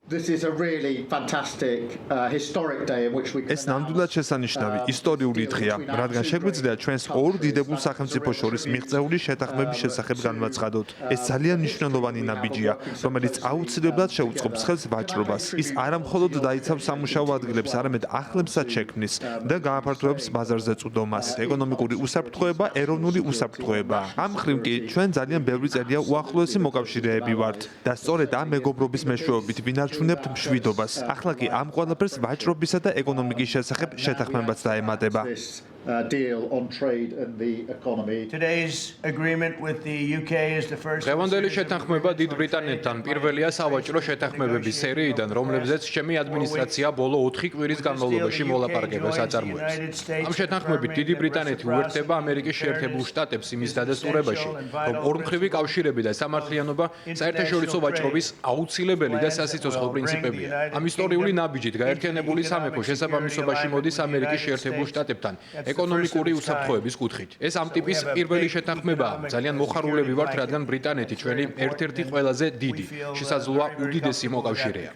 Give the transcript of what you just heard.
This is a really fantastic historic day in which we can ეს ნამდვილად შესანიშნავი ისტორიული დღეა, რადგან შეგვიძლია ჩვენს ორ დიდებულ სახელმწიფო შორის მიღწეული შეთანხმების შესახებ განვაცხადოთ. ეს ძალიან მნიშვნელოვანი ნაბიჯია, რომელიც აუცილებლად შეუწყობს ხელს ვაჭრობას. ის არა მხოლოდ დაიცავს სამუშაო ადგილებს, არამედ ახლებსაც შექმნის და გააფართოვებს ბაზარზე წვდომას. ეკონომიკური უსაფრთხოება ეროვნული უსაფრთხოებაა. ამ მხრივ კი ჩვენ ძალიან ბევრი წელია უახლოესი მოკავშირეები ვართ და სწორედ ამ მეგობრობის მეშვეობით ვინარჩუნებთ მშვიდობას. ახლა კი ამ ყველაფერს ვაჭრობისა და ეკონომიკის შესახებ შეთანხმებაც დაემატება. deal on trade and the economy. Today's agreement with the UK is the first. დღევანდელი შეთანხმება დიდ ბრიტანეთთან პირველია სავაჭრო შეთანხმებების სერიიდან, რომლებზეც ჩემი ადმინისტრაცია ბოლო 4 კვირის განმავლობაში მოლაპარაკებას აწარმოებს. ამ შეთანხმებით დიდი ბრიტანეთი უერთდება ამერიკის შეერთებულ შტატებს იმის დადასტურებაში, რომ ორმხრივი კავშირები და სამართლიანობა საერთაშორისო ვაჭრობის აუცილებელი და სასიცოცხლო პრინციპებია. ამ ისტორიული ნაბიჯით გაერთიანებული სამეფო შესაბამისობაში მოდის ამერიკის შეერთებულ შტატებთან ეკონომიკური უსაფრთხოების კუთხით. ეს ამ ტიპის პირველი შეთანხმებაა. ძალიან მოხარულები ვართ, რადგან ბრიტანეთი ჩვენი ერთ-ერთი ყველაზე დიდი, შესაძლოა უდიდესი მოკავშირეა.